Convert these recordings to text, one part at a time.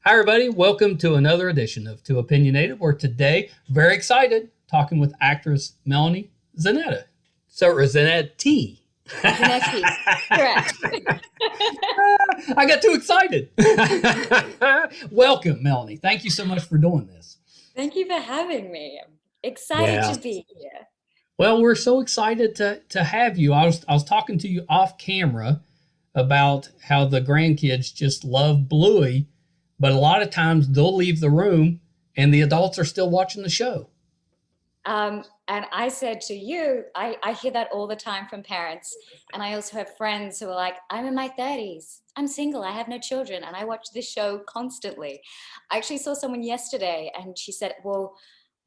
Hi, everybody. Welcome to another edition of Too Opinionated. Where today, very excited, talking with actress Melanie Zanetti. So, or Zanetti. Zanetti, correct. I got too excited. Welcome, Melanie. Thank you so much for doing this. Thank you for having me. I'm excited Yeah. to be here. Well, we're so excited to have you. I was talking to you off camera about how the grandkids just love Bluey, but a lot of times they'll leave the room and the adults are still watching the show. And I said to you, I hear that all the time from parents. And I also have friends who are like, I'm in my 30s. I'm single. I have no children. And I watch this show constantly. I actually saw someone yesterday and she said, well,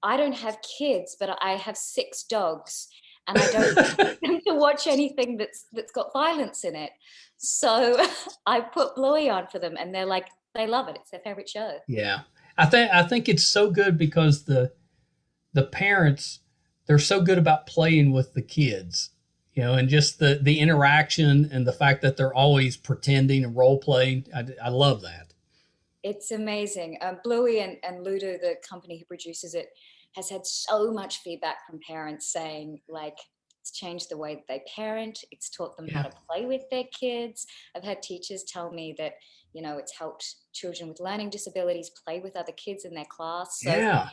I don't have kids, but I have six dogs. And I don't want them to watch anything that's got violence in it. So I put Bluey on for them and they're like, they love it. It's their favorite show. Yeah. I think it's so good because the parents, they're so good about playing with the kids, and just the interaction and the fact that they're always pretending and role playing. I love that. It's amazing. Bluey and Ludo, the company who produces it, has had so much feedback from parents saying, like, it's changed the way that they parent. It's taught them how Yeah. to play with their kids. I've had teachers tell me that, it's helped children with learning disabilities play with other kids in their class. So Yeah.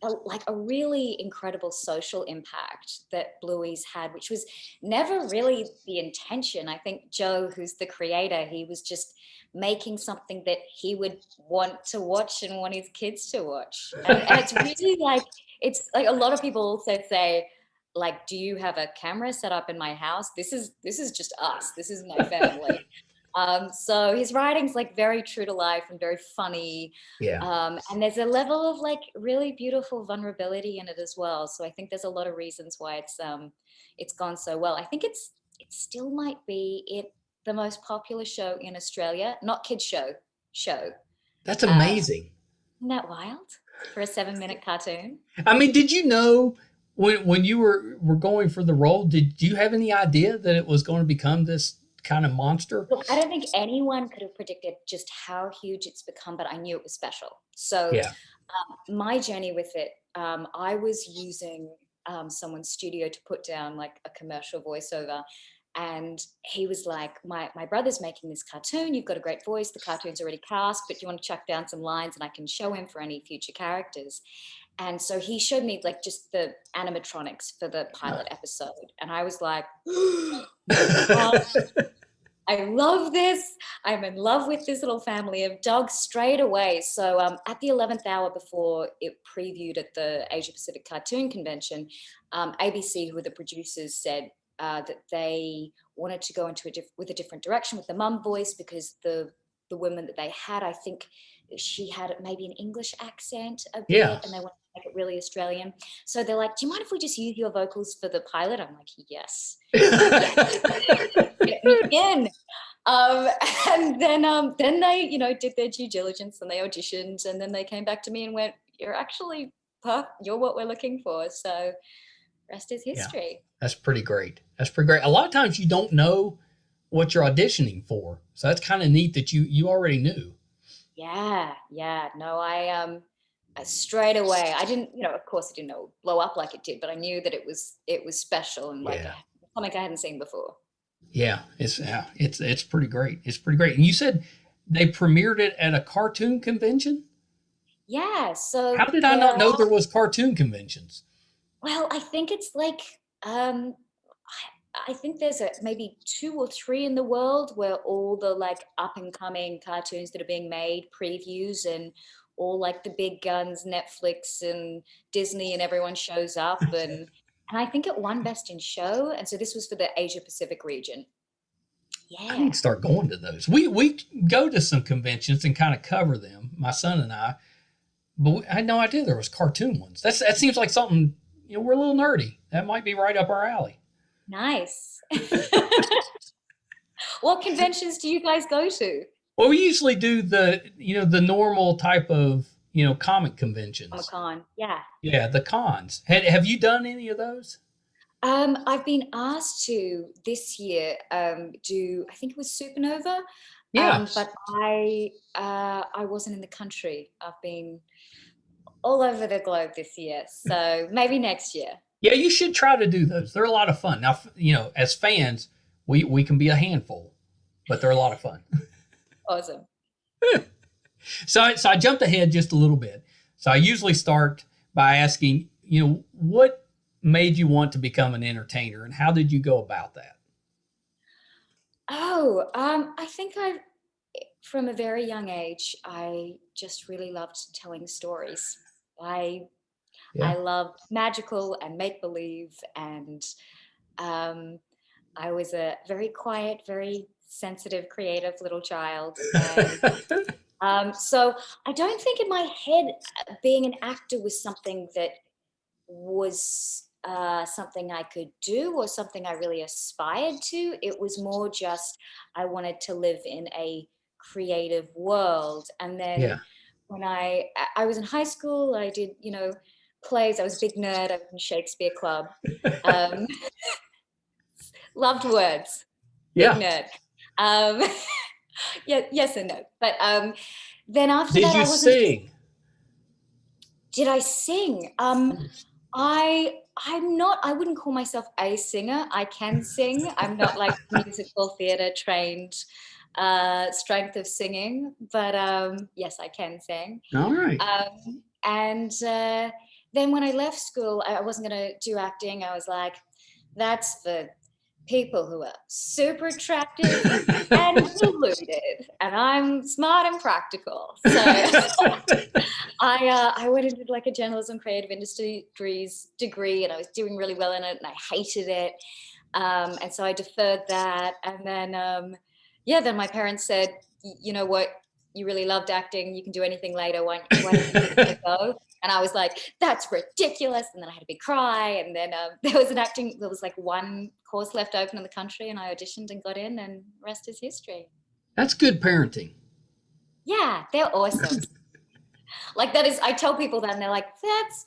like a really incredible social impact that Bluey's had, which was never really the intention. I think Joe, who's the creator, he was just making something that he would want to watch and want his kids to watch. And it's really like, it's like a lot of people also say, like, do you have a camera set up in my house? This is just us. This is my family. So his writing's like very true to life and very funny. Yeah. And there's a level of like really beautiful vulnerability in it as well. So I think there's a lot of reasons why it's gone so well. I think it still might be the most popular show in Australia, not kids show. That's Um, amazing. isn't that wild for a 7-minute cartoon? I mean, did you know when you were going for the role, did you have any idea that it was going to become this kind of monster? Look, I don't think anyone could have predicted just how huge it's become, but I knew it was special. So Yeah. my journey with it, I was using someone's studio to put down like a commercial voiceover. And he was like, my brother's making this cartoon. You've got a great voice. The cartoon's already cast, but do you want to chuck down some lines and I can show him for any future characters? And so he showed me like just the animatronics for the pilot episode. And I was like, oh my God, I love this. I'm in love with this little family of dogs straight away. So at the 11th hour before it previewed at the Asia Pacific Cartoon Convention, ABC, who were the producers, said that they wanted to go into with a different direction with the mum voice because the woman that they had, I think she had maybe an English accent a Yeah. bit, and they wanted to make it really Australian. So they're like, "Do you mind if we just use your vocals for the pilot?" I'm like, "Yes, yes, get me in." Um, and then they, did their due diligence and they auditioned, and then they came back to me and went, "You're actually, you're what we're looking for." So rest is Yeah. history. That's pretty great. That's pretty great. A lot of times you don't know what you're auditioning for. So that's kind of neat that you already knew. Yeah, yeah. No, straight away. I didn't, of course, I didn't know it would blow up like it did, but I knew that it was special and like Yeah. something I hadn't seen before. It's pretty great. It's pretty great. And you said they premiered it at a cartoon convention? Yeah. So How did I there not know are, there was cartoon conventions? well, I think it's like I think there's maybe two or three in the world where all the like up and coming cartoons that are being made, previews, and all like the big guns, Netflix and Disney, and everyone shows up. And I think it won Best in Show. And so this was for the Asia Pacific region. I Yeah, need to start going to those. We go to some conventions and kind of cover them, my son and I, but I had no idea there was cartoon ones. That seems like something, we're a little nerdy. That might be right up our alley. nice. What conventions do you guys go to? Well, we usually do the normal type of, comic Comic conventions. Con. Yeah. Yeah, the cons. Have you done any of those? I've been asked to this year do, I think it was Supernova. Yeah. But I wasn't in the country. I've been all over the globe this year, so maybe next year. Yeah, you should try to do those. They're a lot of fun. Now, as fans, we can be a handful, but they're a lot of fun. Awesome. So I jumped ahead just a little bit. So I usually start by asking, what made you want to become an entertainer, and how did you go about that? Oh, I think from a very young age, I just really loved telling stories. I Yeah. I loved magical and make believe, and um, I was a very quiet, very sensitive, creative little child, and so I don't think in my head being an actor was something that was something I could do or something I really aspired to. It was more just I wanted to live in a creative world. And then Yeah. when I was in high school, I did plays. I was a big nerd. I was in Shakespeare Club. Um, Loved words. Big Yeah. nerd. Um, yeah, yes and no. But then after Did that, you I wasn't sure. sing? Did I sing? I'm not, I wouldn't call myself a singer. I can sing. I'm not like musical theater trained strength of singing, but yes, I can sing. All right. And then when I left school, I wasn't going to do acting. I was like, that's for people who are super attractive and deluded, and I'm smart and practical. So I went and did like a journalism creative industries degree, and I was doing really well in it, and I hated it. And so I deferred that, and then then my parents said, You know what? You really loved acting. You can do anything later. Why don't you give it a go?" And I was like, "That's ridiculous!" And then I had a big cry. And then there was like one course left open in the country, and I auditioned and got in, and the rest is history. That's good parenting. Yeah, they're awesome. Like that is, I tell people that and they're like, that's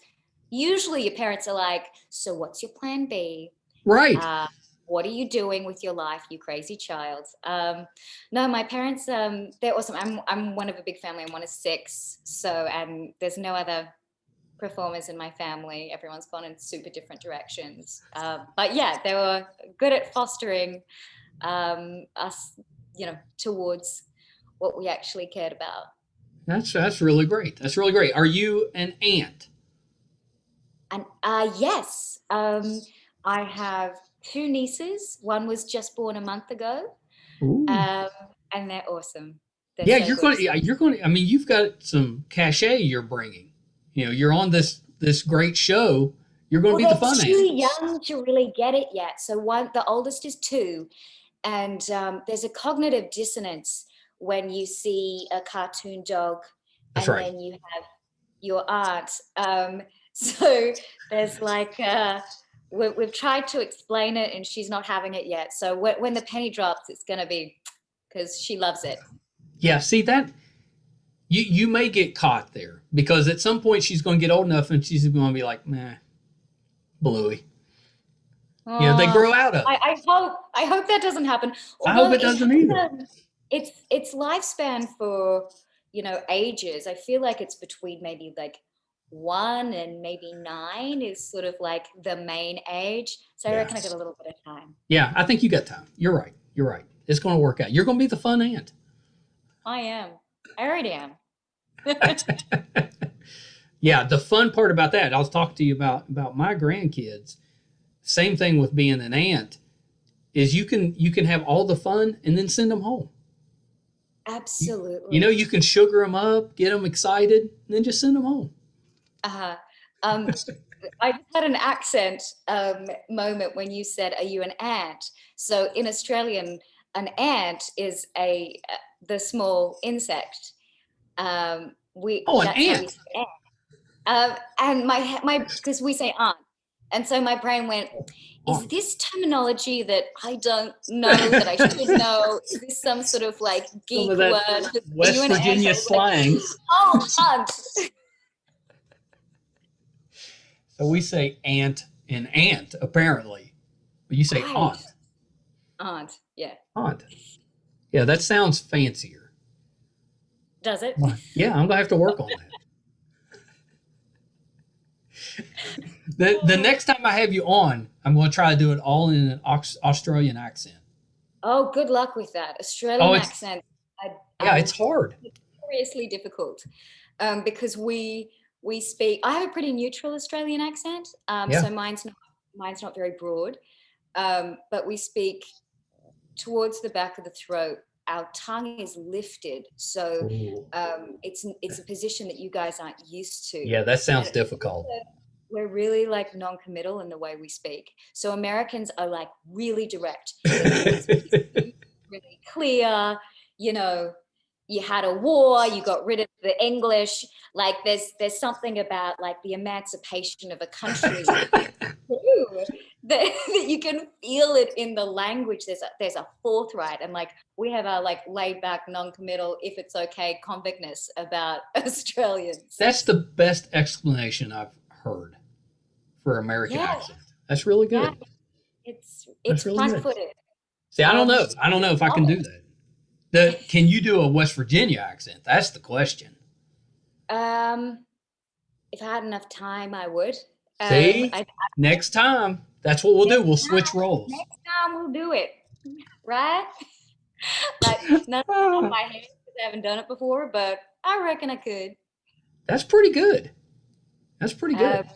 usually your parents are like, so what's your plan B? Right. Uh, what are you doing with your life, you crazy child? No, my parents, they're awesome. I'm one of a big family. I'm one of six. So, and there's no other performers in my family. Everyone's gone in super different directions. But yeah, they were good at fostering us, towards what we actually cared about. That's really great. That's really great. Are you an aunt? And yes, I have two nieces. One was just born a month ago, Ooh. um, and they're awesome. They're Yeah, so you're good. going. Yeah, you're going. I mean, you've got some cachet you're bringing. You're on this great show. You're going to Well, be the they're fun too aunt. young to really get it yet. So the oldest is two, and there's a cognitive dissonance when you see a cartoon dog, That's and right. then you have your aunt. So there's like we've tried to explain it, and she's not having it yet. So when the penny drops, it's going to be because she loves it. Yeah. See that you may get caught there because at some point she's going to get old enough and she's going to be like, nah, Bluey. They Oh, grow out of it. I hope that doesn't happen. I hope Although it doesn't either. its lifespan for ages. I feel like it's between maybe like 1 and maybe 9 is sort of like the main age. So I Yeah. reckon I got a little bit of time. Yeah. I think you got time. You're right. You're right. It's going to work out. You're going to be the fun aunt. I am. I already am. Yeah. The fun part about that, I was talking to you about my grandkids. Same thing with being an aunt is you can have all the fun and then send them home. Absolutely. You can sugar them up, get them excited, and then just send them home. Uh, um, I just had an accent moment when you said, "Are you an ant?" So in Australian, an ant is the small insect. We Oh, an That's how we ant. say ant. And my because we say aunt, and so my brain went, "Is Aunt. this terminology that I don't know that I should know? Is this some sort of like Some geek of that word? Are you West an ant?" I Virginia was like, slang. "Oh, aunt." So we say aunt and aunt, apparently. But you say Right, aunt. aunt. Yeah. Aunt. Yeah, that sounds fancier. Does it? Yeah, I'm gonna have to work on that. The next time I have you on, I'm going to try to do it all in an Australian accent. Oh, good luck with that. Oh, Australian it's accent yeah, are it's hard. seriously difficult because we speak. I have a pretty neutral Australian accent, Yeah. so mine's not very broad, but we speak towards the back of the throat. Our tongue is lifted, so Ooh. it's a position that you guys aren't used to, Yeah, that sounds and difficult. we're really like non-committal in the way we speak. So Americans are like really direct. Their points really clear. You know, you had a war, you got rid of the English. Like there's something about like the emancipation of a country that you can feel it in the language. There's a forthright, and like we have our like laid back, non-committal, if it's okay, convictness about Australians. That's the best explanation I've heard for American Yeah, accent. That's really yeah, good. it's That's really good. front-footed. See, I don't Um, know. I don't know if I can love do that. Can you do a West Virginia accent? That's the question. it. If I had enough time, I would. See, I next time, that's what we'll do. next We'll switch roles. next time we'll do it, right? Like nothing on Ah, my head because I haven't done it before, but I reckon I could. that's pretty good. That's pretty Uh, good.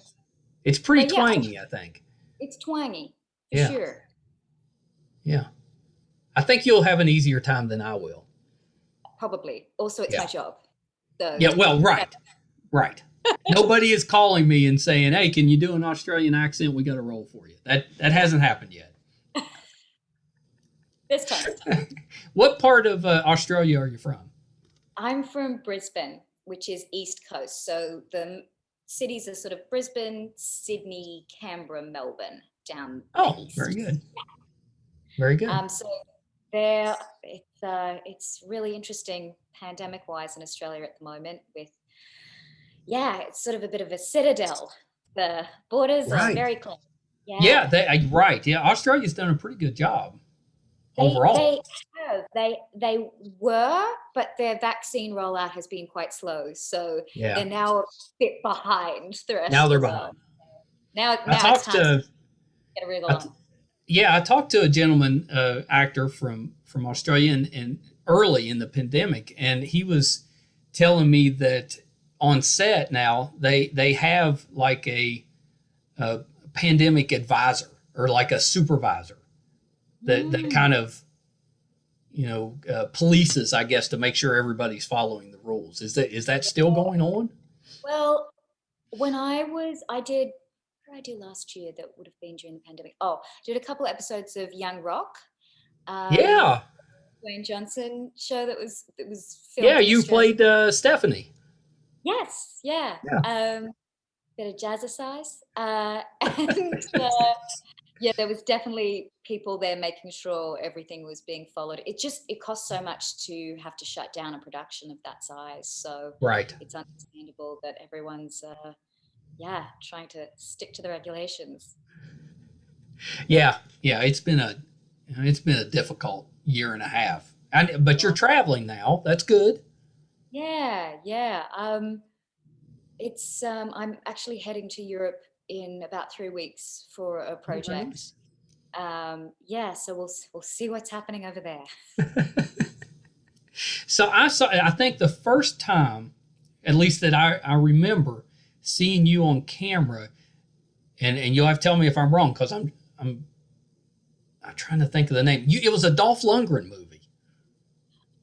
It's pretty but yeah, twangy, I think. it's twangy for Yeah, sure. yeah. I think you'll have an easier time than I will. Probably. Also, it's Yeah. my job. So Yeah, well, right. Right. Nobody is calling me and saying, "Hey, can you do an Australian accent? We got a role for you." That hasn't happened yet. this time. What part of Australia are you from? I'm from Brisbane, which is East Coast. So the cities are sort of Brisbane, Sydney, Canberra, Melbourne down the Oh, very east. good. Very good. So there, it's really interesting pandemic wise in Australia at the moment. With yeah, it's sort of a bit of a citadel. The borders are Right. very close. Yeah, Yeah, right. Yeah, Australia's done a pretty good job they overall. they they were, but their vaccine rollout has been quite slow. So they're Yeah. now a bit behind the Now rest they're of the world. behind. I Now it's talked time to to get a wriggle I t- on. yeah, I talked to a gentleman, actor from Australia, and early in the pandemic, and he was telling me that on set now they have like a pandemic advisor or like a supervisor that Mm. kind of polices, I guess, to make sure everybody's following the rules. Is that still going on? Well, I did, what did I do last year that would have been during the pandemic? Oh, did a couple of episodes of Young Rock, um, Yeah, Dwayne Johnson show that was yeah. filmed in You Australia. played Stephanie. Yes, yeah. Yeah. Bit of jazzercise, and yeah, there was definitely people there making sure everything was being followed. It costs so much to have to shut down a production of that size, so Right. it's understandable that everyone's yeah, trying to stick to the regulations. Yeah, yeah. It's been a difficult year and a half. But you're Yeah, traveling now. That's good. yeah, yeah. It's I'm actually heading to Europe in about 3 weeks for a Oh, very project. nice. Yeah, so we'll see what's happening over there. So I think the first time, at least that I remember seeing you on camera, and you'll have to tell me if I'm wrong because I'm trying to think of the name. It was a Dolph Lundgren movie.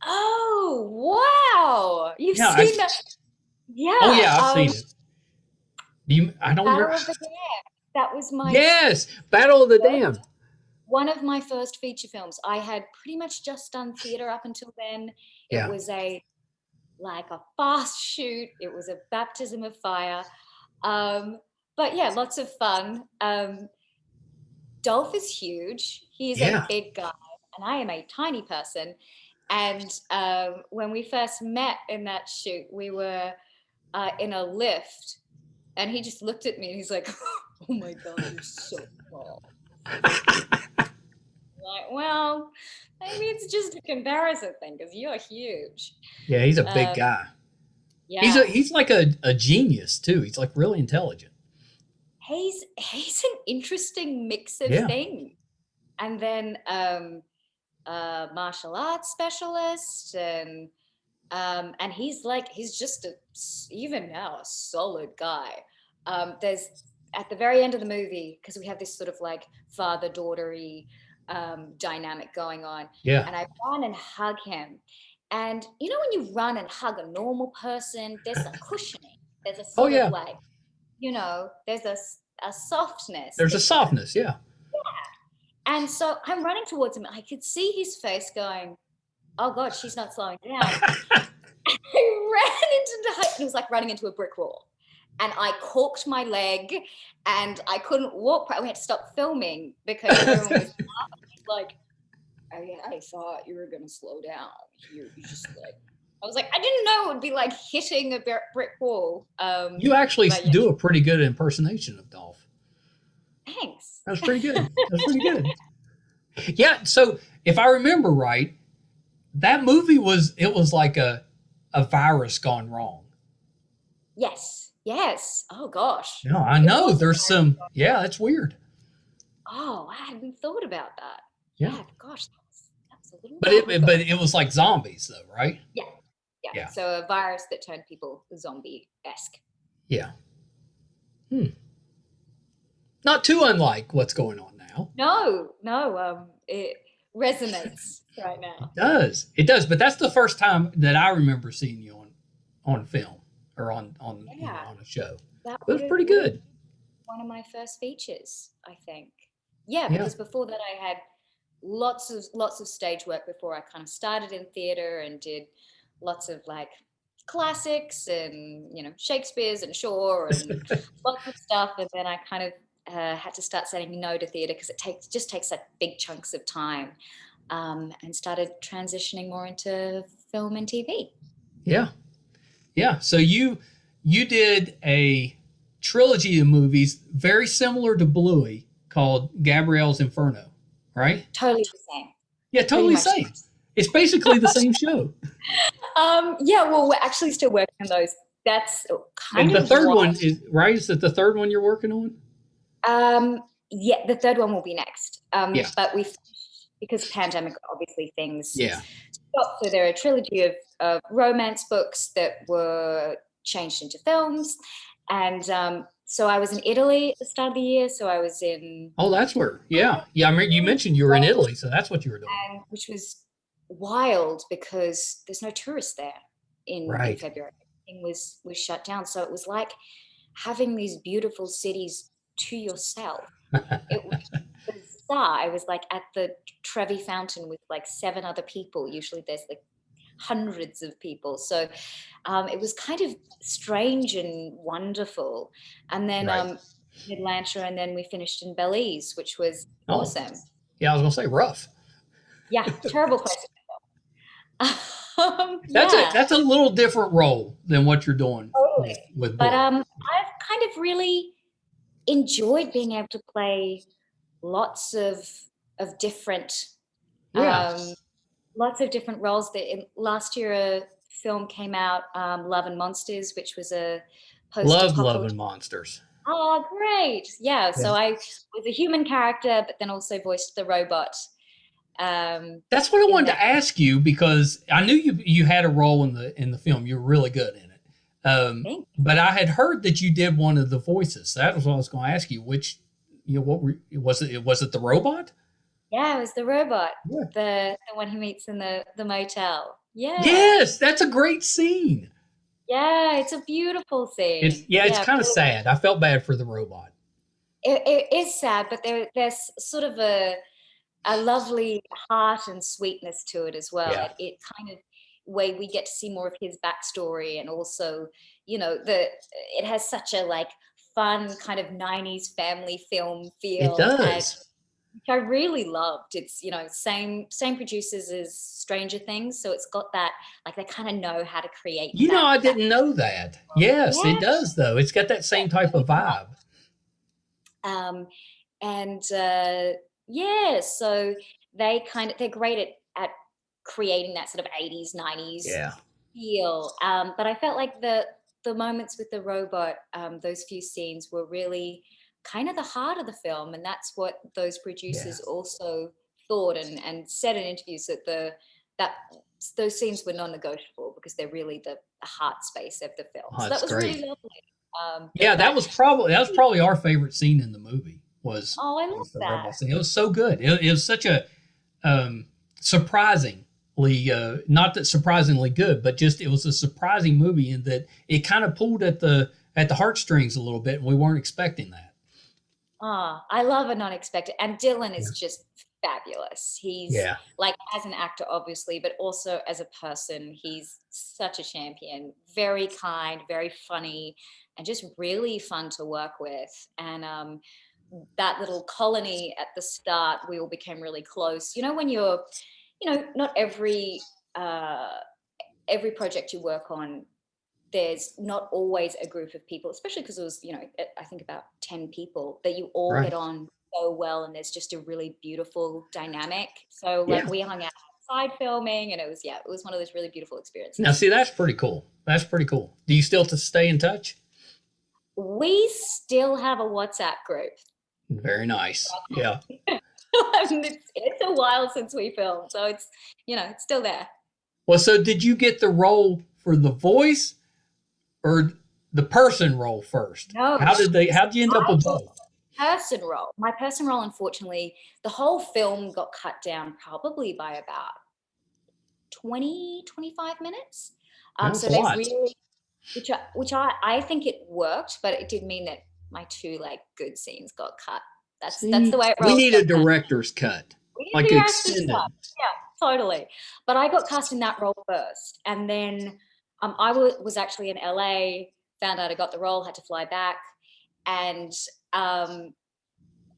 Oh, wow. You've Yeah. seen that. Oh Yeah. yeah, I've seen it. I don't remember. Battle of the Dam. That was Yes, Battle of the Dam. one of my first feature films. I had pretty much just done theater up until then. It Yeah. was like a fast shoot. It was a baptism of fire. Um, but yeah, lots of fun. Dolph is huge. He's a Yeah. big guy, and I am a tiny person. And when we first met in that shoot, we were in a lift, and he just looked at me and he's like, "Oh my god, you're so tall." Like, well, maybe it's just a comparison thing because you're huge. Yeah, he's a big Um, guy. yeah, He's like a genius too. He's like really intelligent. he's an interesting mix of Yeah. things. And then martial arts specialist, and he's just even now a solid guy. There's at the very end of the movie, because we have this sort of like father daughtery dynamic going on, Yeah. and I run and hug him, and you know when you run and hug a normal person, there's a cushioning, there's a Oh sort of yeah. like, there's a softness There's a that you can. softness. Yeah. And so I'm running towards him. I could see his face going, "Oh God, she's not slowing down." I ran into the height, and it was like running into a brick wall. And I corked my leg, and I couldn't walk. We had to stop filming because everyone was like, I thought you were gonna slow down. You just like, I was like, I didn't know it would be like hitting a brick wall. You actually But yeah, do a pretty good impersonation of Dolph. thanks. That was pretty good. That was pretty good. Yeah. So if I remember right, that movie was like a virus gone wrong. Yes, yes. Oh gosh, No, I it know was. there's some. Yeah, that's weird. Oh, I hadn't thought about that. Yeah, Yeah, gosh, that was a little but while ago. it was like zombies though, right? Yeah, yeah. Yeah, So a virus that turned people zombie-esque. yeah. Hmm. Not too unlike what's going on now. No, no, it resonates right now. It does. But that's the first time that I remember seeing you on film or on Yeah, on a show. that It was pretty would have good. one of my first features, I think. Yeah, Yeah. because before that I had lots of stage work before I kind of started in theater and did lots of like classics and Shakespeare's and Shaw and lots of stuff, and then I kind of had to start saying no to theater because it takes like big chunks of time, and started transitioning more into film and TV. Yeah. Yeah. So you did a trilogy of movies very similar to Bluey called Gabrielle's Inferno, right? Totally the same, Yeah, pretty totally much. same. It's basically the same show. Yeah, well, we're actually still working on those. That's And kind the of third why. one is right. Is it the third one you're working on? Yeah, the third one will be next. Yeah. But because pandemic, obviously things Yeah. stopped. So there are a trilogy of romance books that were changed into films. And so I was in Italy at the start of the year. So I was in, Oh, that's where. Yeah. Yeah. I mean, you mentioned you were in Italy, so that's what you were doing. which was wild because there's no tourists there in Right. February. Everything was shut down. So it was like having these beautiful cities to yourself. It was bizarre. I was like at the Trevi Fountain with like 7 other people. Usually there's like hundreds of people. So it was kind of strange and wonderful. And then Right. Atlanta, and then we finished in Belize, which was Oh, awesome. yeah. I was gonna say rough. Yeah, terrible place. Yeah, That's a little different role than what you're doing totally. with But Bluey. I've kind of really enjoyed being able to play lots of different Yeah. um, lots of different roles. Last year, a film came out, Love and Monsters, which was a Love post-apocalyptic. loving monsters. Oh, great! Yeah, Yeah. so I was a human character, but then also voiced the robot. That's what I In wanted that, to ask you because I knew you had a role in the film. You were really good in it. thing. But I had heard that you did one of the voices. So that was what I was going to ask you. Which what was it? Was it the robot? Yeah, it was the robot, Yeah. the one he meets in the motel. Yeah, Yes, that's a great scene. yeah, it's a beautiful scene. It's Yeah, kind of sad. I felt bad for the robot. it is sad, but there's sort of a lovely heart and sweetness to it as well. Yeah. It kind of way we get to see more of his backstory, and also, it has such a like fun kind of 90s family film It feel, and does. which I really loved. It's same producers as Stranger Things, so it's got that, like, they kind of know how to create You know, that I that didn't know that. Yes, it yeah. does though. It's got that same type of vibe. Um, and yeah, so they're great at creating that sort of 80s, 90s Yeah. feel. But I felt like the moments with the robot, those few scenes were really kind of the heart of the film, and that's what those Yeah. producers also thought and said in interviews that that those scenes were non-negotiable because they're really the heart space of the film. Oh, So that that's was really great. lovely. Yeah, But that was probably our favorite scene in the movie oh, I love was the that. robot scene. It was so good. It was such a surprisingly not that surprisingly good, but just it was a surprising movie in that it kind of pulled at the heartstrings a little bit, and we weren't expecting that. I love a non-expected, and Dylan Yeah. is just fabulous. He's Yeah. like, as an actor, obviously, but also as a person, he's such a champion. Very kind, very funny, and just really fun to work with. And that little colony at the start, we all became really close. You know, when not every project you work on, there's not always a group of people, especially because it was, I think about 10 people that you all get Right. on so well, and there's just a really beautiful dynamic. So like Yeah. we hung out outside filming, and it was one of those really beautiful Now, experiences. see, that's pretty cool. That's pretty cool. Do you still to stay in touch? We still have a WhatsApp group. Very nice. Yeah. It's a while since we filmed, so it's still there. Well, so did you get the role for the voice or the person role first? No, How did you end up I with got both? person role. My person role, unfortunately, the whole film got cut down probably by about 20, 25 minutes. That's So a they lot. really, which I think it worked, but it did mean that my two like good scenes got cut. That's the See, way it we rolls need a sometimes. director's cut, We need like to actually extended. cut. Yeah, totally. But I got cast in that role first, and then was actually in LA. Found out I got the role, had to fly back, and um,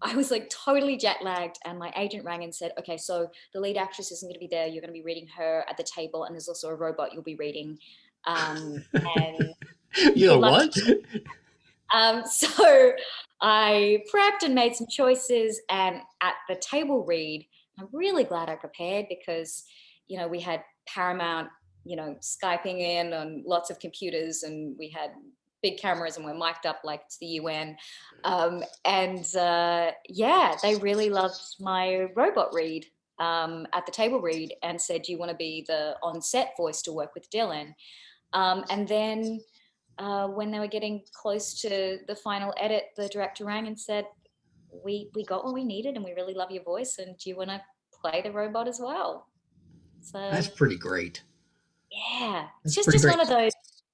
I was like totally jet lagged, and my agent rang and said, "Okay, so the lead actress isn't going to be there. You're going to be reading her at the table, and there's also a robot you'll be reading, and You know good luck." what? So I prepped and made some choices, and at the table read, I'm really glad I prepared because we had Paramount, Skyping in on lots of computers, and we had big cameras, and we're mic'd up like it's the UN. And yeah, they really loved my robot read at the table read and said, "Do you want to be the on-set voice to work with Dylan?" And then when they were getting close to the final edit, the director rang and said, "We got what we needed, and we really love your voice. And do you want to play the robot as well?" That's So pretty great. yeah, it's That's just pretty just great. one of those.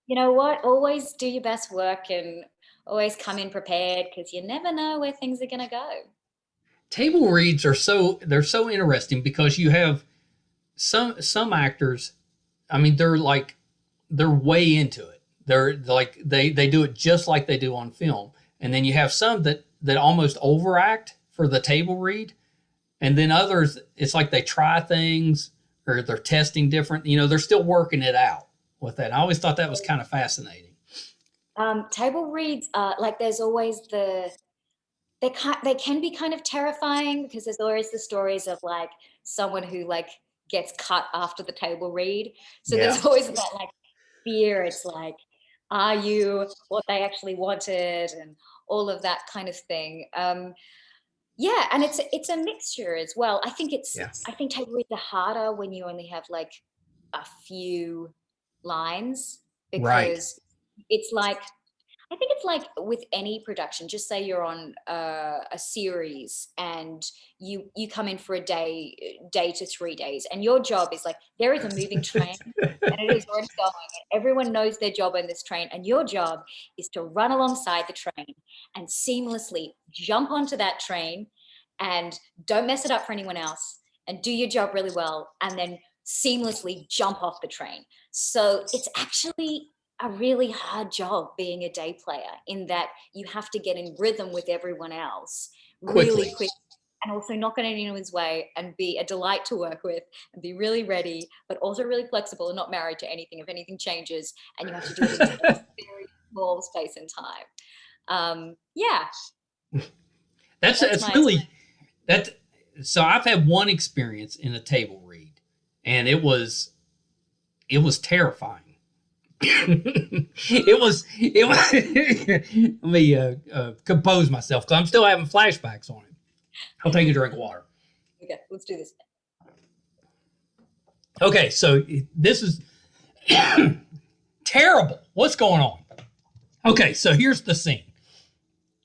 You know what? Always do your best work and always come in prepared because you never know where things are gonna go. Table reads are they're so interesting because you have some actors. I mean, they're way into it. They're like they do it just like they do on film, and then you have some that almost overact for the table read, and then others it's like they try things or they're testing different. They're still working it out with that. I always thought that was kind of fascinating. Table reads, like there's always they can be kind of terrifying because there's always the stories of like someone who like gets cut after the table read. So Yeah. there's always that like fear. It's like, are you what they actually wanted, and all of that kind of thing. Yeah, and it's a mixture as well. Yeah. I think table reads are harder when you only have like a few lines Right. because it's like I think it's like with any production. Just say you're on a series and you come in for a day to 3 days, and your job is like there is a moving train and it is already going. And everyone knows their job on this train, and your job is to run alongside the train and seamlessly jump onto that train, and don't mess it up for anyone else, and do your job really well, and then seamlessly jump off the train. So it's actually a really hard job being a day player in that you have to get in rhythm with everyone else really Quickly. quick, and also not get in anyone's way and be a delight to work with and be really ready, but also really flexible and not married to anything if anything changes, and you have to do it in a very small space and time. Yeah, that's That's my really that. so I've had one experience in a table read, and it was terrifying. it was let me compose myself because I'm still having flashbacks on it. I'll take a drink of water. Okay, let's do this. Okay, so this is terrible. What's going on? Okay, so here's the scene.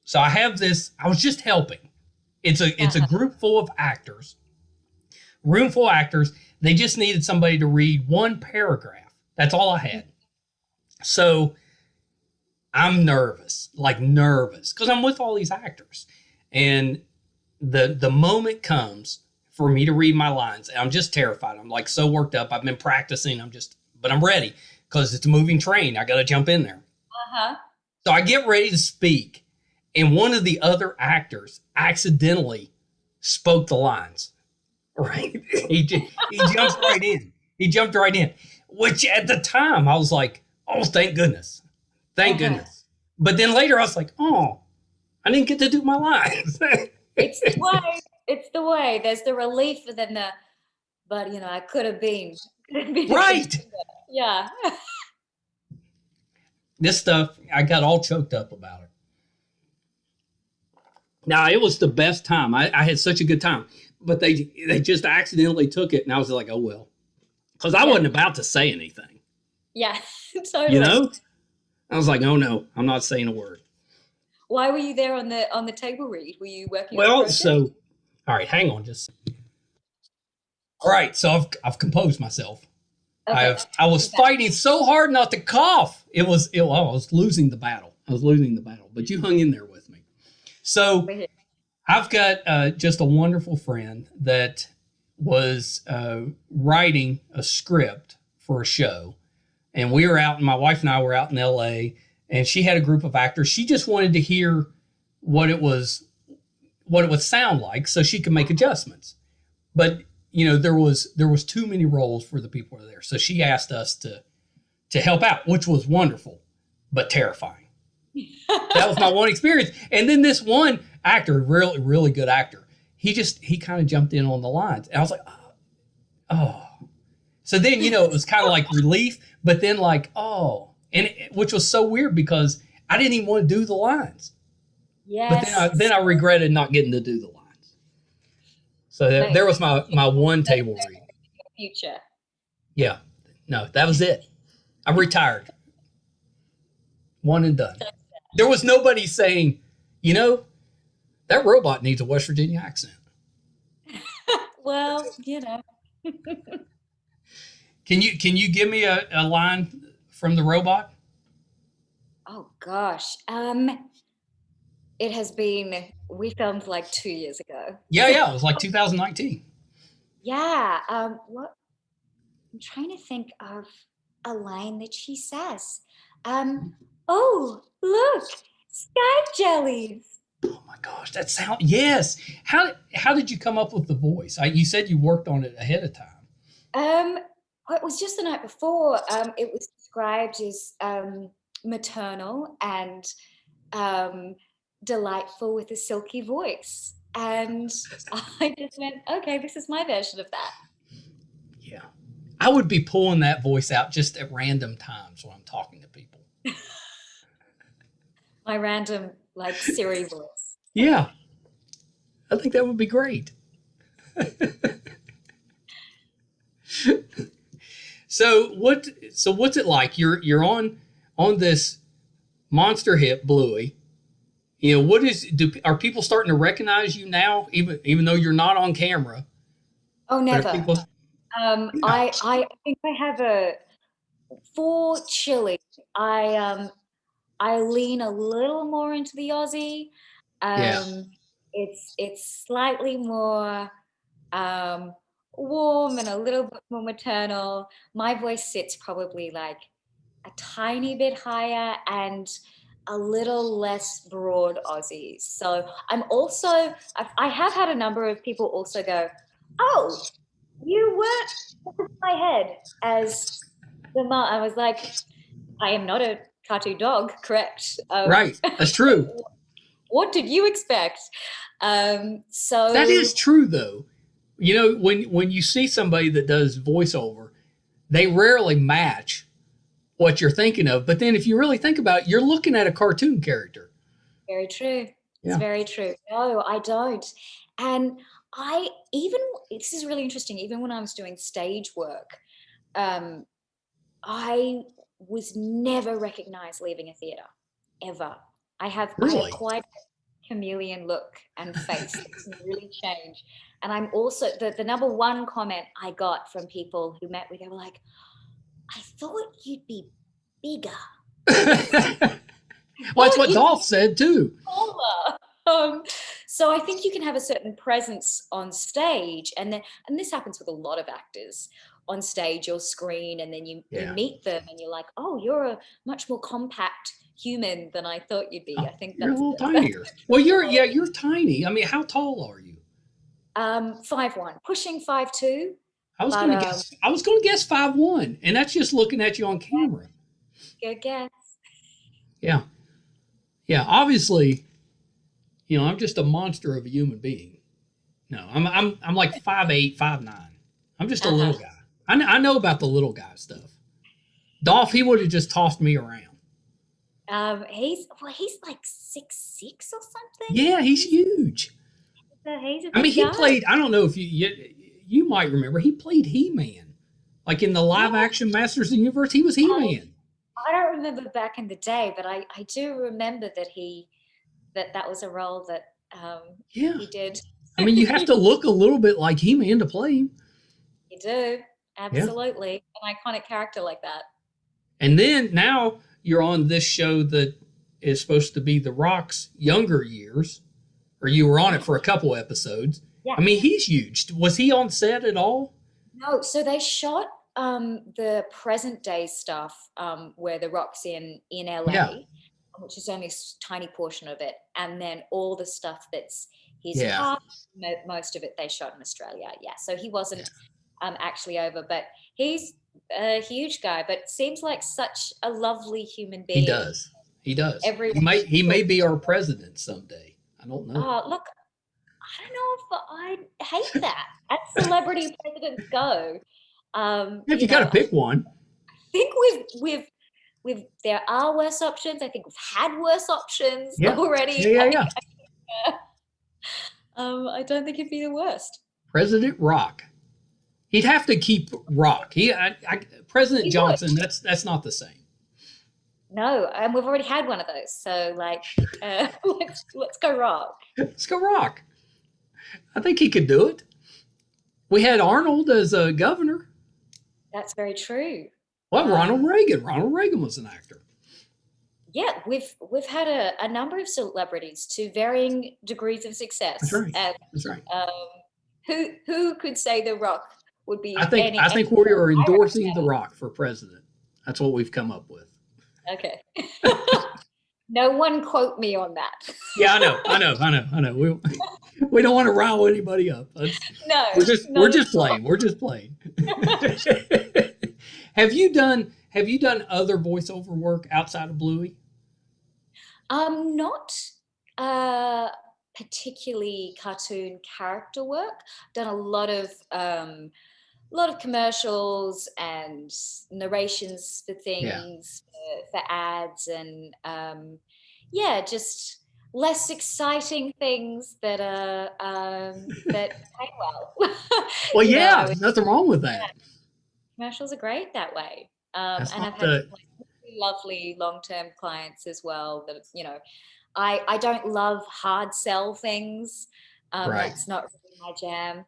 So I have this. I was just helping. It's a group full of actors, room full of actors. They just needed somebody to read one paragraph. That's all I had. So I'm nervous, because I'm with all these actors, and the moment comes for me to read my lines. I'm just terrified. I'm like so worked up. I've been practicing. But I'm ready because it's a moving train. I got to jump in there. Uh-huh. So I get ready to speak, and one of the other actors accidentally spoke the lines. Right? He jumps right in. He jumped right in, which at the time I was like, oh, thank goodness. Thank goodness. But then later I was like, oh, I didn't get to do my lines. It's the way. It's the way. There's the relief and then but I could have been. Right. Yeah. This stuff, I got all choked up about it. Now, it was the best time. I had such a good time. But they just accidentally took it, and I was like, oh, well. Because I wasn't about to say anything. Yeah, totally. I was like, oh, no, I'm not saying a word. Why were you there on the table read? Were you working? Well, so, all right, hang on just. All right, so I've composed myself. Okay. I was fighting so hard not to cough. I was losing the battle. But you hung in there with me. So I've got just a wonderful friend that was writing a script for a show. And my wife and I were out in LA, and she had a group of actors. She just wanted to hear what it would sound like so she could make adjustments. But there was too many roles for the people who were there. So she asked us to help out, which was wonderful, but terrifying. That was my one experience. And then this one actor, really, really good actor, he kind of jumped in on the lines. And I was like, oh. So then, it was kind of like relief, but then like, oh. Which was so weird because I didn't even want to do the lines. Yes. But then I regretted not getting to do the lines. So there was my one table read. Future. Yeah. No, that was it. I'm retired. One and done. There was nobody saying, that robot needs a West Virginia accent. Well, Can you give me a line from the robot? Oh gosh. It has been, we filmed like 2 years ago. Yeah, it was like 2019. Yeah. What? I'm trying to think of a line that she says. Oh, look, sky jellies. Oh my gosh, that sound, yes. How did you come up with the voice? You said you worked on it ahead of time. It was just the night before. It was described as maternal and delightful with a silky voice. And I just went, okay, this is my version of that. Yeah. I would be pulling that voice out just at random times when I'm talking to people. My random, like, Siri voice. Yeah. I think that would be great. So what's it like? You're on this monster hit, Bluey. Are people starting to recognize you now, even though you're not on camera? Oh, never. I think I have for Chile. I lean a little more into the Aussie. It's slightly more warm and a little bit more maternal. My voice sits probably like a tiny bit higher and a little less broad Aussie. So I have had a number of people also go, oh, you weren't in my head as the mom. I was like, I am not a cartoon dog, correct? Right, that's true. What did you expect? That is true, though. You know, when you see somebody that does voiceover, they rarely match what you're thinking of. But then, if you really think about it, you're looking at a cartoon character. Very true. It's Yeah, very true. No, I don't. And I even, this is really interesting, even when I was doing stage work, um, I was never recognized leaving a theater, ever. I have really. quite a chameleon look and face that can really change. And I'm also the number one comment I got from people who met me, they were like, I thought you'd be bigger. I Well, that's thought what you'd be Dolph said too. taller. So I think you can have a certain presence on stage, and this happens with a lot of actors on stage or screen, and then you Yeah, meet them and you're like, oh, you're a much more compact human than I thought you'd be. I think you're a little that's tinier. Well, you're tiny. I mean, how tall are you? 5'1", pushing 5'2", but I was gonna guess 5'1", and that's just looking at you on camera. good guess. Yeah, yeah. Obviously, I'm just a monster of a human being. No, I'm like 5'8", 5'9". I'm just a little Uh-huh. guy. I know about the little guy stuff. Dolph, he would have just tossed me around. He's like 6'6" or something. Yeah, he's huge. He's a I mean, big he guy. played. I don't know if you might remember. He played He-Man, like in the Yeah. live action Masters of the Universe. He was Um, He-Man. I don't remember back in the day, but I do remember that was a role that Yeah, he did. I mean, you have to look a little bit like He-Man to play him. You do, Yeah, absolutely, an iconic character like that. and then now you're on this show that is supposed to be The Rock's younger years, or you were on it Yeah, for a couple episodes. yeah. I mean, he's huge. Was he on set at all? No, so they shot the present day stuff where The Rock's in Yeah, LA, which is only a tiny portion of it, and then all the stuff that's his yeah, past. Most of it they shot in Australia. Yeah, so he yeah. wasn't actually over, but he's a huge guy, but seems like such a lovely human He being. does. He does. Everyone He may talks. be our president someday. I don't know. Look, I don't know if I hate that. As celebrity presidents go, If you got to I pick one, think there are worse options. I think we've had worse options yeah, already. yeah, yeah, yeah. I don't think it'd be the worst. President Rock. He'd have to keep Rock. President He would. Johnson. That's not the same. No, and we've already had one of those. So like, let's go rock. Let's go Rock. I think he could do it. We had Arnold as a governor. That's very true. Well, Ronald Um, Reagan. Ronald Reagan was an actor. yeah, we've had a number of celebrities to varying degrees of That's success, right. and That's right. um, who could say The Rock would I be think I any think we are I endorsing The Rock for president. That's what we've come up with. okay. No one quote me on that. Yeah, I know. We don't want to rile anybody up. No, We're not at just playing. We're just playing. Have you done other voiceover work outside of Bluey? Not uh, particularly cartoon character work. Done a lot of commercials and narrations for Yeah. things, for ads, and yeah, just less exciting things that pay well. Well, you yeah, know, nothing wrong with that. commercials are great that way. That's And I've not had the some like lovely long-term clients as well that, I don't love hard sell things. right. That's not really my jam.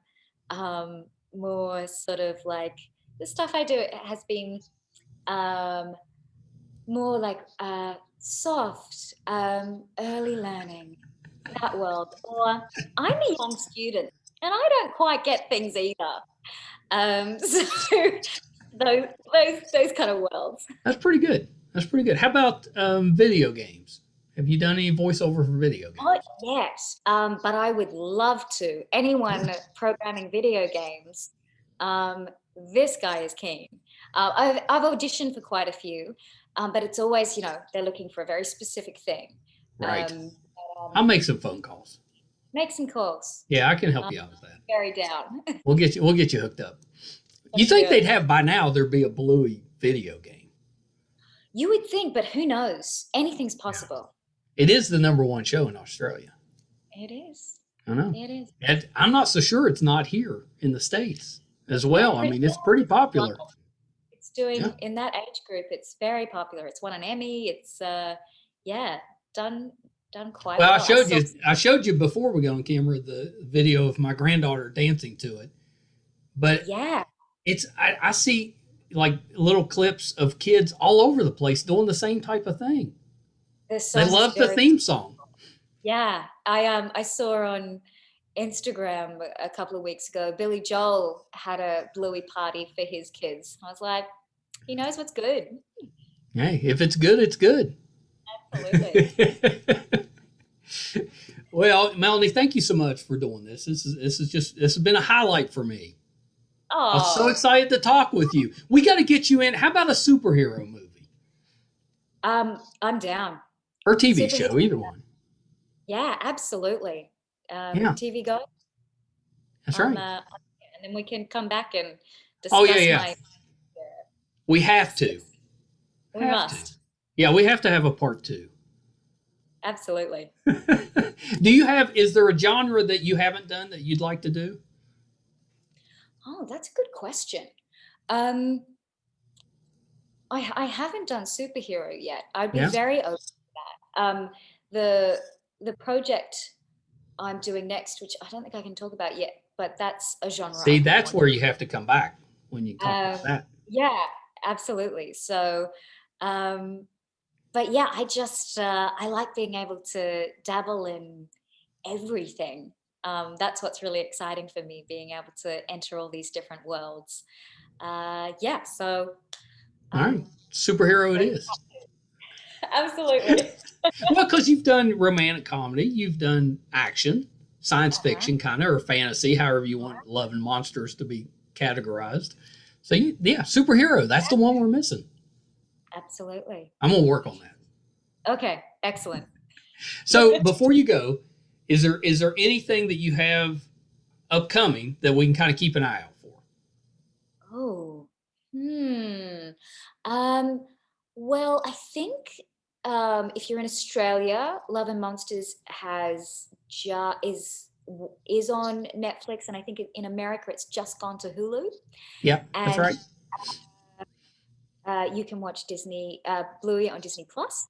More sort of like the stuff I do has been um, more like soft, early learning, that world. Or I'm a young student and I don't quite get things either. So those kind of worlds. That's pretty good. That's pretty good. How about video games? Have you done any voiceover for video Oh, games? yes, but I would love to. Anyone programming video games, um, this guy is keen. I've auditioned for quite a few, but it's always, they're looking for a very specific thing. Right. Um, I'll make some phone calls. Make some calls. Yeah, I can help I'm you out with that. very down. We'll get you hooked up. You Let's think do they'd it. have by now there'd be a Bluey video game? You would think, but who knows? Anything's Yeah. possible. It is the number one show in Australia. It is. I know. It is. And I'm not so sure it's not here in the States as I'm well. I pretty mean, it's sure pretty popular. it's Yeah. doing in that age group. It's very popular. It's won an Emmy. It's yeah, done quite Well, well. I saw. I showed you before we got on camera the video of my granddaughter dancing to it. But Yeah, I see like little clips of kids all over the place doing the same type of thing. the They song is love the very. theme song. Yeah, I saw on Instagram a couple of weeks ago. Billy Joel had a Bluey party for his kids. I was like, he knows what's good. Hey, if it's good, it's good. Absolutely. Well, Melanie, thank you so much for doing this. This has been a highlight for me. I'm so Oh, excited to talk with you. We got to get you in. How about a superhero movie I'm down. or TV Superhero. show? Either one. Yeah, absolutely. Yeah, TV go. that's right. And then we can come back and Oh yeah, discuss yeah. my. We have to. We Have to. must. Yeah, we have to have a part two. Absolutely. Is there a genre that you haven't done that you'd like to do? Oh, that's a good question. Um, I haven't done superhero yet. I'd be Yeah. very open to that. The the project I'm doing next, which I don't think I can talk about yet, but that's a genre See, I've been that's wanting. where you have to come back when you talk about Um, that. yeah, absolutely. So, um, but yeah, I like being able to dabble in everything. That's what's really exciting for me, being able to enter all these different worlds. Yeah, so All right. um, Superhero it is. absolutely. Well, because you've done romantic comedy, you've done action, science Uh-huh. fiction kind of, or fantasy, however you want love and monsters to be categorized. So, yeah, superhero, that's the one we're missing. Absolutely. I'm going to work on that. Okay, excellent. So, before you go, is there anything that you have upcoming that we can kind of keep an eye out for? Oh, hmm. Um, well, I think if you're in Australia, Love and Monsters is on Netflix, and I think in America it's just gone to Hulu, Yeah, that's and right. you can watch Bluey on Disney Plus.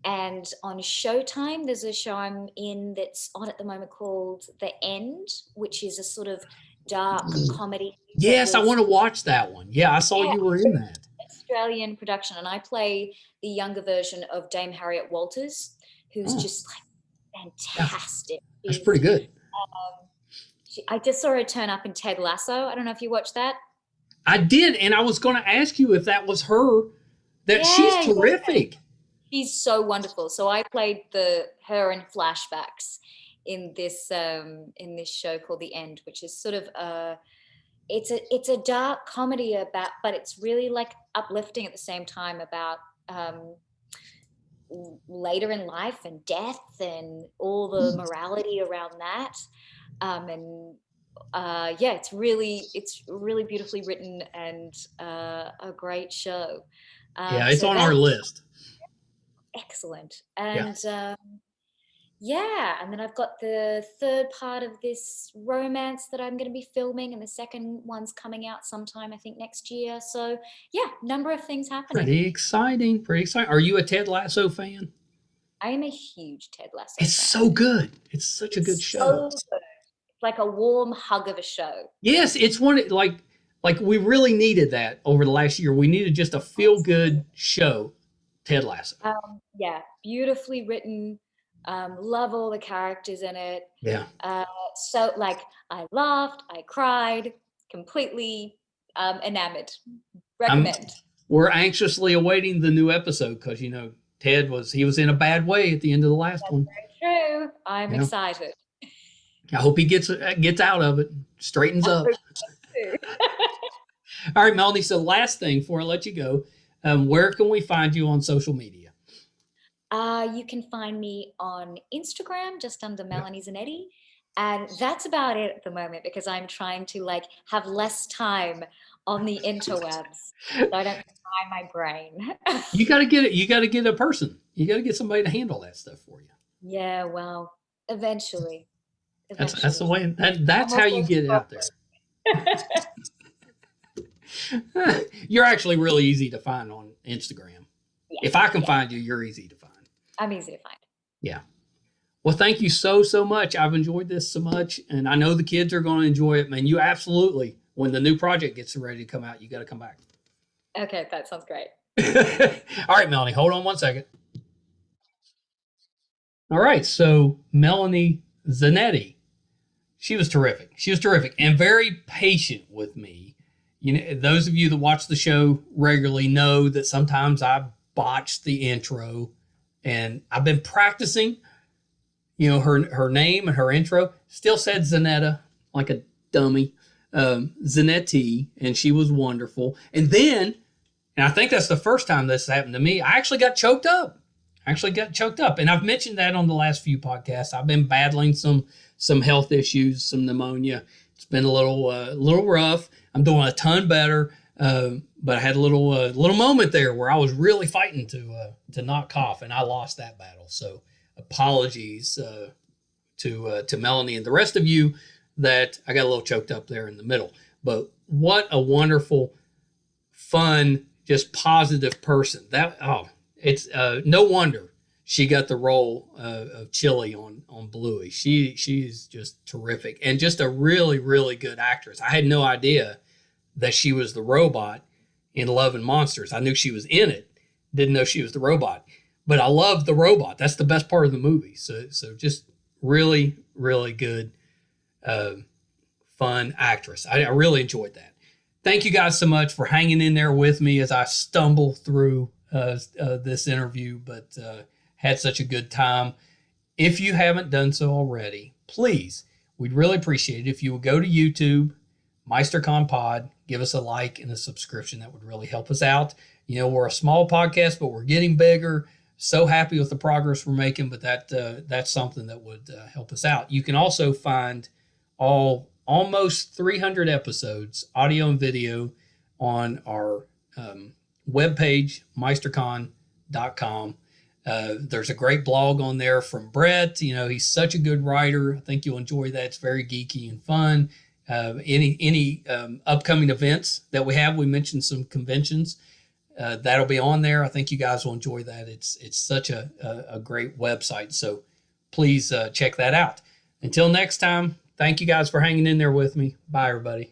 And on Showtime, there's a show I'm in that's on at the moment called The End, which is a sort of dark comedy that Yes, I was want to watch that one. Yeah, I saw yeah, you were in that. Australian production, and I play the younger version of Dame Harriet Walters, who's Oh, just like yeah, fantastic. that's pretty good. I just saw her turn up in Ted Lasso. I don't know if you watched that. I did, and I was going to ask you if that was her. That she's Yeah, terrific. she's so wonderful. So I played her in flashbacks in this show called The End, which is sort of it's a dark comedy about, but it's really like uplifting at the same time about later in life and death and all the morality around that. And yeah, it's really beautifully written and a great show. Yeah, it's So on our that's list. excellent. Yeah. And yeah, and then I've got the third part of this romance that I'm going to be filming, and the second one's coming out sometime, I think, next year. So yeah, number of things happening. Pretty exciting. Pretty exciting. Are you a Ted Lasso fan? I am a huge Ted Lasso It's fan. so good. It's such a good It's show. so good. It's like a warm hug of a show. Yes, it's one like we really needed that over the last year. We needed just a feel good show, Ted Lasso. Yeah, beautifully written. Love all the characters in it. Yeah. So like I laughed, I cried, completely enamored. I'm Recommend. We're anxiously awaiting the new episode because Ted was in a bad way at the end of the last one. True. I'm Yeah. excited. I hope he gets out of it, straightens up. All right, Melanie. So last thing before I let you go, where can we find you on social media? You can find me on Instagram just under Yeah. Melanie Zanetti. And that's about it at the moment because I'm trying to like have less time on the interwebs so I don't fry my brain. You got to get it. You got to get a person. You got to get somebody to handle that stuff for you. Yeah, well, eventually. That's the Eventually. way. That's I'm how also you get out there. corporate. You're actually really easy to find on Instagram. Yeah, If I can yeah. find you, you're easy to find. I'm easy to find. Yeah. Well, thank you so much. I've enjoyed this so much, and I know the kids are going to enjoy it, man. You absolutely, when the new project gets ready to come out, you got to come back. Okay, that sounds great. All right, Melanie, hold on one second. All right, so Melanie Zanetti, she was terrific. She was terrific and very patient with me. You know, those of you that watch the show regularly know that sometimes I botch the intro, and I've been practicing. You know, her name and her intro still said Zanetta like a dummy, Zanetti, and she was wonderful. And then, and I think that's the first time this happened to me, I actually got choked up. And I've mentioned that on the last few podcasts. I've been battling some health issues, some pneumonia. It's been a little rough. I'm doing a ton better, but I had a little moment there where I was really fighting to not cough, and I lost that battle. So apologies to Melanie and the rest of you that I got a little choked up there in the middle. But what a wonderful, fun, just positive person. It's no wonder she got the role of Chili on Bluey. She's just terrific and just a really good actress. I had no idea that she was the robot in Love and Monsters. I knew she was in it, didn't know she was the robot. But I love the robot. That's the best part of the movie. So just really good, fun actress. I really enjoyed that. Thank you guys so much for hanging in there with me as I stumble through this interview, but had such a good time. If you haven't done so already, please, we'd really appreciate it if you would go to YouTube, MeisterCon Pod, give us a like and a subscription. That would really help us out. You know, we're a small podcast, but we're getting bigger. So happy with the progress we're making, but that's something that would help us out. You can also find almost 300 episodes, audio and video, on our webpage, meistercon.com. There's a great blog on there from Brett. You know, he's such a good writer. I think you'll enjoy that. It's very geeky and fun. Any upcoming events that we mentioned some conventions. That'll be on there. I think you guys will enjoy that. It's such a great website. So please check that out. Until next time, thank you guys for hanging in there with me. Bye, everybody.